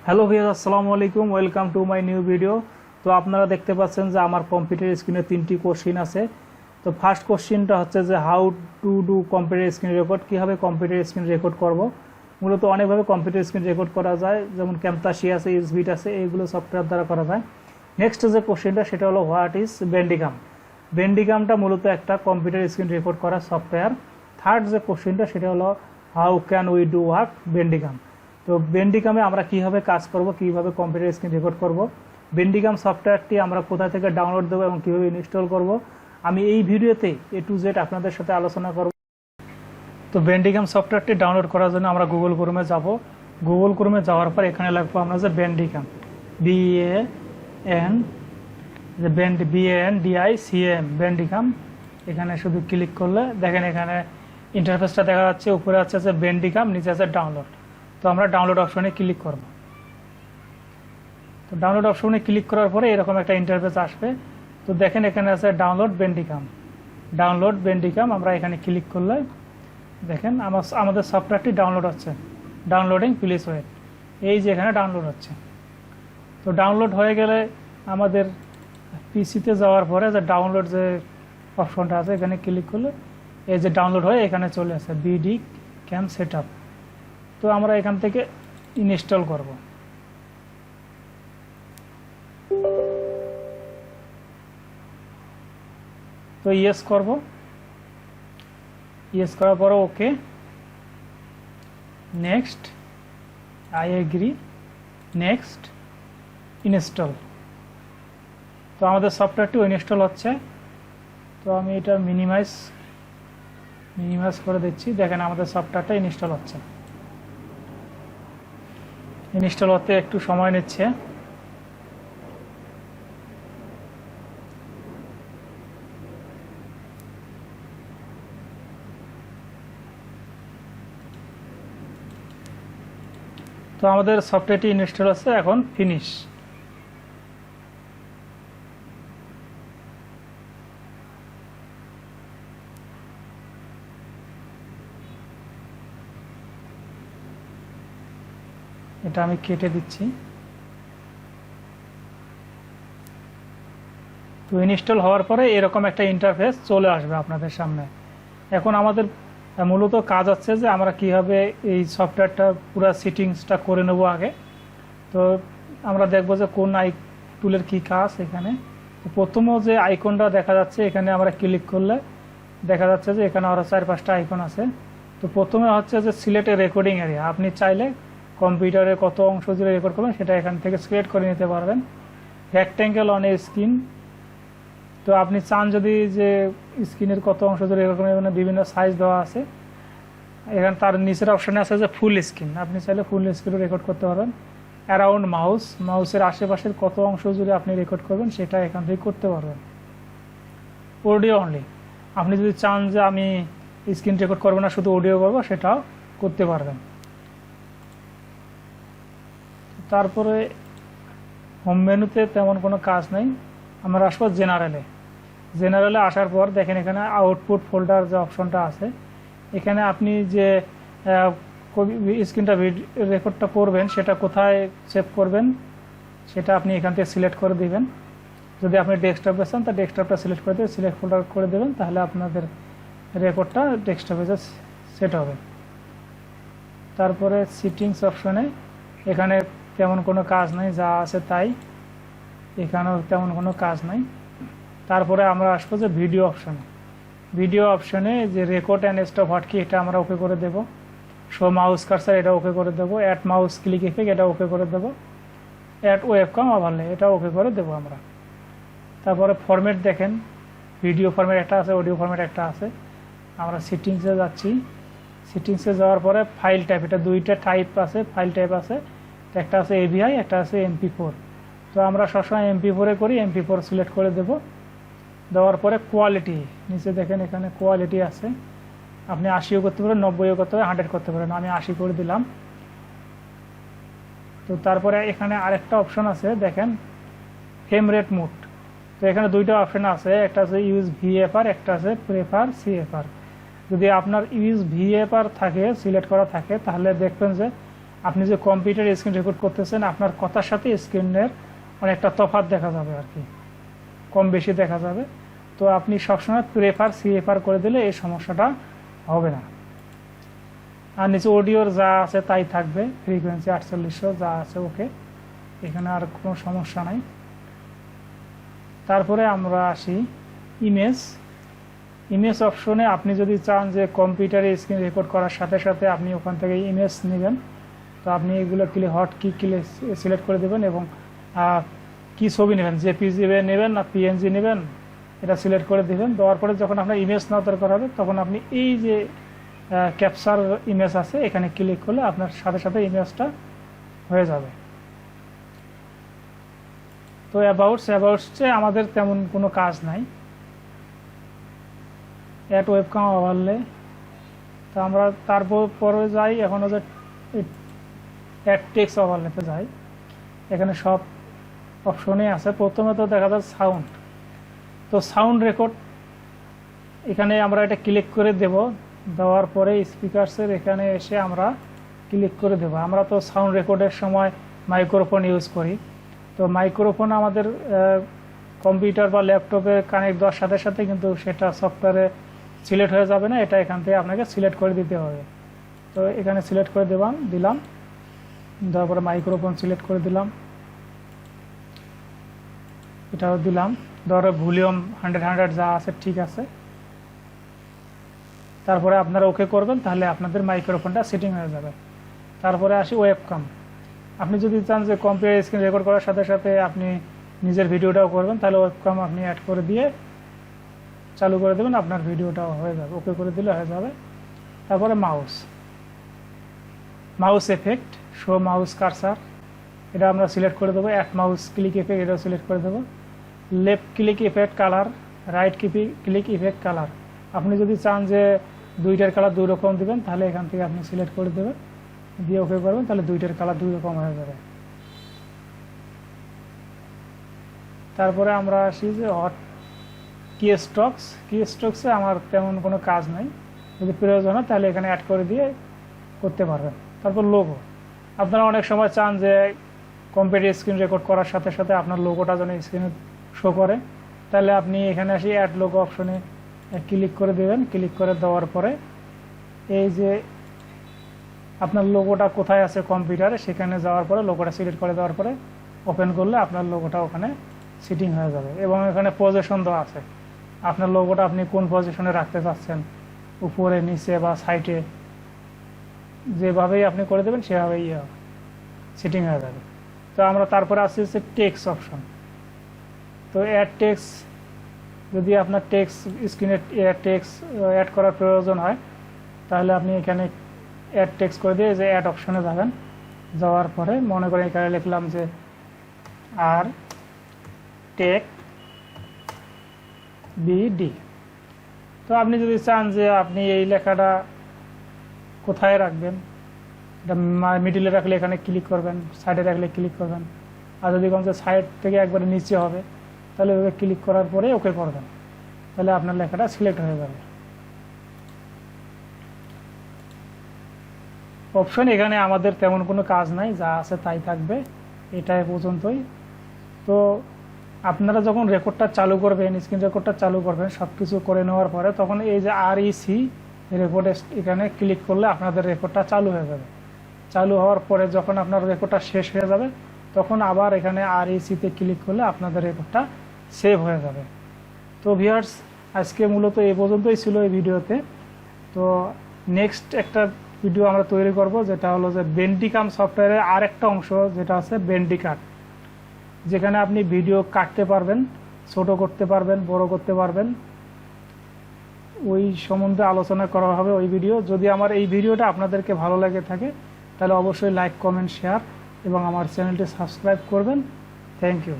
Hello viewers, আসসালামু আলাইকুম, welcome to my new video. তো আপনারা দেখতে পাচ্ছেন যে আমার কম্পিউটার স্ক্রিনে তিনটি কোশ্চিন আছে। তো ফার্স্ট কোশ্চিনটা হচ্ছে যে how to do computer screen record, কীভাবে কম্পিউটার স্ক্রিন রেকর্ড করব। মূলত অনেকভাবে কম্পিউটার স্ক্রিন রেকর্ড করা যায়, যেমন ক্যামতাসি আছে, ইসবিট আছে, এইগুলো সফটওয়্যার দ্বারা করা যায়। নেক্সট যে কোশ্চিনটা সেটা হলো হোয়াট ইজ বেন্ডিগাম। বেন্ডিগামটা মূলত একটা কম্পিউটার স্ক্রিন রেকর্ড করা সফটওয়্যার। থার্ড যে কোশ্চিনটা সেটা হলো how can we do work Bandicam. তো বেন্ডিগামে আমরা কীভাবে কাজ করব, কীভাবে কম্পিউটার স্ক্রিন রেকর্ড করব, বেন্ডিগাম সফটওয়্যারটি আমরা কোথা থেকে ডাউনলোড দেবো এবং কীভাবে ইনস্টল করব, আমি এই ভিডিওতে A to Z আপনাদের সাথে আলোচনা করব। তো বেন্ডিগাম সফটওয়্যারটি ডাউনলোড করার জন্য আমরা গুগল ক্রোমে যাব। গুগল ক্রোমে যাওয়ার পর এখানে লাগবো আমরা যে বেন্ডিগাম, BANDICAM বেন্ডিগাম। এখানে শুধু ক্লিক করলে দেখেন এখানে ইন্টারফেসটা দেখা যাচ্ছে। উপরে আছে যে বেন্ডিগাম, নিচে আছে ডাউনলোড। তো আমরা ডাউনলোড অপশনে ক্লিক করব। তো ডাউনলোড অপশনে ক্লিক করার পরে এরকম একটা ইন্টারফেস আসবে। তো দেখেন এখানে আছে ডাউনলোড বেন্ডিগাম। আমরা এখানে ক্লিক করলে দেখেন আমাদের সফটওয়্যারটি ডাউনলোড হচ্ছে। Downloading, please wait. এই যে এখানে ডাউনলোড হচ্ছে। তো ডাউনলোড হয়ে গেলে আমাদের পিসিতে যাওয়ার পরে যে ডাউনলোড যে অপশনটা আছে এখানে ক্লিক করলে এই যে ডাউনলোড হয়ে এখানে চলে আসে বিডি ক্যাম সেটআপ। তো আমরা এখান থেকে ইনস্টল করব। তো ইয়েস করব। ইয়েস করার পরে okay, next, I agree, next, install. তো আমাদের সফটওয়্যারটি ইনস্টল হচ্ছে। তো আমি এটা মিনিমাইজ করে দিচ্ছি। দেখেন আমাদের সফটওয়্যারটা ইনস্টল হচ্ছে। ইনস্টল হতে একটু সময় নিচ্ছে। তো আমাদের সফটওয়্যারটি ইনস্টল হচ্ছে, এখন ফিনিশ। এটা আমি কেটে দিচ্ছি। তো ইনস্টল হওয়ার পরে এরকম একটা ইন্টারফেস চলে আসবে আপনাদের সামনে। এখন আমাদের মূলত কাজ হচ্ছে যে আমরা কীভাবে এই সফটওয়্যারটা পুরো সেটিংসটা করে নেব আগে। তো আমরা দেখব যে কোন টুলের কী কাজ এখানে। তো প্রথমে যে আইকনটা দেখা যাচ্ছে এখানে আমরা ক্লিক করলে দেখা যাচ্ছে যে এখানে আরও 4-5টা আইকন আছে। তো প্রথমে হচ্ছে যে সিলেক্ট রেকর্ডিং এরিয়া। আপনি চাইলে কম্পিউটারে কত অংশ জুড়ে রেকর্ড করবেন সেটা এখান থেকে সিলেক্ট করে নিতে পারবেন। Rectangle on a screen. তো আপনি চান যদি যে স্ক্রিনের কত অংশ জুড়ে রেকর্ড করবেন, এখানে বিভিন্ন সাইজ দেওয়া আছে। এখানে তার নিচের অপশানে আছে যে ফুল স্ক্রিন। আপনি চাইলে ফুল স্ক্রিনও রেকর্ড করতে পারবেন। অ্যারাউন্ড মাউসের আশেপাশের কত অংশ জুড়ে আপনি রেকর্ড করবেন সেটা এখান থেকে করতে পারবেন। Audio only. আপনি যদি চান যে আমি স্ক্রিন রেকর্ড করবো না, শুধু অডিও করবো, সেটাও করতে পারবেন। তারপরে হোম মেনুতে তেমন কোনো কাজ নেই। আমরা আসবো জেনারেলে আসার পর দেখেন এখানে আউটপুট ফোল্ডার যে অপশনটা আছে, এখানে আপনি যে স্ক্রিনটা রেকর্ডটা করবেন সেটা কোথায় সেভ করবেন সেটা আপনি এখান থেকে সিলেক্ট করে দিবেন। যদি আপনি ডেস্কটপে চান তা ডেস্কটপটা সিলেক্ট করে দিয়ে সিলেক্ট ফোল্ডার করে দেবেন, তাহলে আপনাদের রেকর্ডটা ডেস্কটপে সেট হবে। তারপরে সেটিংস অপশনে এখানে তেমন কোনো কাজ নেই, যা আছে তাই। এখানেও তেমন কোনো কাজ নাই। তারপরে আমরা আসবো যে ভিডিও অপশনে যে রেকর্ড অ্যান্ড স্টপ হটকি, এটা আমরা ওকে করে দেব। শো মাউস কার্সার, এটা ওকে করে দেবো। অ্যাড মাউস ক্লিক ইফেক্ট, এটা ওকে করে দেবো। অ্যাড ওয়েবক্যাম ওভারলে, এটা ওকে করে দেবো আমরা। তারপরে ফরম্যাট দেখেন, ভিডিও ফরম্যাট একটা আছে, অডিও ফরম্যাট একটা আছে। আমরা সেটিংসে যাচ্ছি। সেটিংসে যাওয়ার পরে ফাইল টাইপ, এটা দুইটা টাইপ আছে, ফাইল টাইপ আছে। একটা আছে AVI, একটা আছে MP4। তো আমরা সবসময় MP4 করি, MP4 সিলেক্ট করে দেব। দেওয়ার পরে কোয়ালিটি, নিচে দেখেন এখানে কোয়ালিটি আছে। আপনি 80ও করতে পারেন, 90ও করতে পারেন, 100 করতে পারেন। আমি 80 করে দিলাম। তো তারপরে এখানে আরেকটা অপশন আছে, দেখেন ফ্রেম রেট মোড। তো এখানে দুইটা অপশন আছে, একটা আছে ইউজ VFR, একটা আছে প্রেফার CFR। যদি আপনার ইউজ VFR থাকে, সিলেক্ট করা থাকে, তাহলে দেখবেন যে আপনি যে কম্পিউটারে স্ক্রিন রেকর্ড করতেছেন আপনার কথার সাথে স্ক্রিনের অনেকটা তফাৎ দেখা যাবে আর কি, কম বেশি দেখা যাবে। তো আপনি সবসময় প্রেফার সিএফআর করে দিলে এই সমস্যাটা হবে না। আর নিচে অডিওর যা আছে তাই থাকবে, ফ্রিকোয়েন্সি 4800 যা আছে ওকে, এখানে আর কোনো সমস্যা নাই। তারপরে আমরা আসি ইমেজ অপশনে। আপনি যদি চান যে কম্পিউটারে স্ক্রিন রেকর্ড করার সাথে সাথে আপনি ওখান থেকে ইমেজ নেবেন, তো আপনি এগুলো হট কি সিলেক্ট করে দেবেন এবং কি ছবি নেবেন, জেপিজি নেবেন না পিএনজি নেবেন এটা সিলেক্ট করে দেবেন। দেওয়ার পরে যখন আপনার ইমেজ নেওয়া দরকার হবে তখন আপনি এই যে ক্যাপচার ইমেজ আছে এখানে ক্লিক করলে আপনার সাথে সাথে ইমেজটা হয়ে যাবে। তো অ্যাবাউটসে আমাদের তেমন কোনো কাজ নাই। অ্যাট ওয়েবক্যাম ওভারলে, তো আমরা তারপর পরে যাই এখন হচ্ছে অ্যাড টেক্সট ওভারলেতে যাই। এখানে সব অপশনই আছে। প্রথমে তো দেখা যায় সাউন্ড, তো সাউন্ড রেকর্ড এখানে আমরা এটা ক্লিক করে দেব। দেওয়ার পরে স্পিকারসের এখানে এসে আমরা ক্লিক করে দেব। আমরা তো সাউন্ড রেকর্ডের সময় মাইক্রোফোন ইউজ করি, তো মাইক্রোফোন আমাদের কম্পিউটার বা ল্যাপটপে কানেক্ট দেওয়ার সাথে সাথে কিন্তু সেটা সফটওয়্যারে সিলেক্ট হয়ে যাবে না, এটা এখান থেকে আপনাকে সিলেক্ট করে দিতে হবে। তো এখানে সিলেক্ট করে দিলাম, দেওয়ার পরে মাইক্রোফোন সিলেক্ট করে দিলাম, এটাও দিলাম। ধরো ভলিউম 100 যা আছে ঠিক আছে। তারপরে আপনারা ওকে করবেন, তাহলে আপনাদের মাইক্রোফোনটা সেটিং হয়ে যাবে। তারপরে আসি ওয়েবক্যাম। আপনি যদি চান যে কম্পিউটার স্ক্রিন রেকর্ড করার সাথে সাথে আপনি নিজের ভিডিওটাও করবেন, তাহলে ওয়েবক্যাম আপনি অ্যাড করে দিয়ে চালু করে দেবেন, আপনার ভিডিওটাও হয়ে যাবে, ওকে করে দিলে হয়ে যাবে। তারপরে mouse effect, show mouse cursor, এটা আমরা সিলেক্ট করে দেবো। অ্যাড মাউস ক্লিক এফেক্ট এটাও সিলেক্ট করে দেবো। Left click effect colour, right click effect colour. আপনি যদি চান যে দুইটার কালার দুই রকম দিবেন, তাহলে এখান থেকে আপনি সিলেক্ট করে দেবেন, দিয়ে ওকে করবেন, তাহলে দুইটার কালার দুই রকম হয়ে যাবে। তারপরে আমরা আসি যে কিস্ট্রোকসে আমার তেমন কোনো কাজ নাই, যদি প্রয়োজন হয় তাহলে এখানে অ্যাড করে দিয়ে করতে পারবেন। তারপর লোগো, আপনারা অনেক সময় চান যে কম্পিউটার স্ক্রিন রেকর্ড করার সাথে সাথে আপনার লোগোটা যেন স্ক্রিনে শো করে, তাহলে আপনি এখানে আসি অ্যাড লোগো অপশনে ক্লিক করে দেবেন। ক্লিক করে দেওয়ার পরে এই যে আপনার লোগোটা কোথায় আছে কম্পিউটারে, সেখানে যাওয়ার পরে লোগোটা সিলেক্ট করে দেওয়ার পরে ওপেন করলে আপনার লোগোটা ওখানে সিটিং হয়ে যাবে। এবং এখানে পজিশন দেওয়া আছে, আপনার লোগোটা আপনি কোন পজিশনে রাখতে চাচ্ছেন, উপরে নিচে বা সাইডে, যেভাবেই আপনি করে দেবেন সেভাবেই সিটিং হয়ে যাবে। তো আমরা তারপরে আসছি হচ্ছে টেক্সট অপশন। তো অ্যাড টেক্সট, যদি আপনার টেক্সট স্ক্রিনে টেক্সট অ্যাড করার প্রয়োজন হয় তাহলে আপনি এখানে অ্যাড টেক্সট করে দিয়ে যে অ্যাড অপশনে যাবেন। যাওয়ার পরে মনে করেন এখানে লিখলাম যে আর টেক বিডি। তো আপনি যদি চান যে আপনি এই লেখাটা কোথায় রাখবেন, এটা মিডিলে রাখলে এখানে ক্লিক করবেন, সাইডে রাখলে ক্লিক করবেন। আর যদি কোন সাইড থেকে একবারে নিচে হবে তাহলে ওকে ক্লিক করার পরে ওকে করবেন, তাহলে আপনার লেখাটা সিলেক্ট হয়ে যাবে। অপশন এখানে আমাদের তেমন কোনো কাজ নাই, যা আছে তাই থাকবে, এটাই পর্যন্তই। তো আপনারা যখন রেকর্ডটা চালু করবেন, স্ক্রিন রেকর্ডটা চালু করবেন, সব কিছু করে নেওয়ার পরে তখন এই যে REC রেকর্ড এখানে ক্লিক করলে আপনাদের রেকর্ডটা চালু হয়ে যাবে। চালু হওয়ার পরে যখন আপনার রেকর্ডটা শেষ হয়ে যাবে তখন আবার এখানে REC-তে ক্লিক করলে আপনাদের রেকর্ডটা সেভ হয়ে যাবে। তো ভিউয়ার্স, আজকে মূলত এই পর্যন্তই ছিল এই ভিডিওতে। তো নেক্সট একটা ভিডিও আমরা তৈরি করব, যেটা হলো যে বেন্ডিকাম সফটওয়্যারের আরেকটা অংশ যেটা আছে বেন্ডিকাট, যেখানে আপনি ভিডিও কাটতে পারবেন, ছোট করতে পারবেন, বড় করতে পারবেন, ওই সম্বন্ধে আলোচনা করা হবে ওই ভিডিও। যদি আমার এই ভিডিওটা আপনাদেরকে ভালো লাগে থাকে তাহলে অবশ্যই লাইক, কমেন্ট, শেয়ার এবং আমার চ্যানেলটি সাবস্ক্রাইব করবেন। Thank you.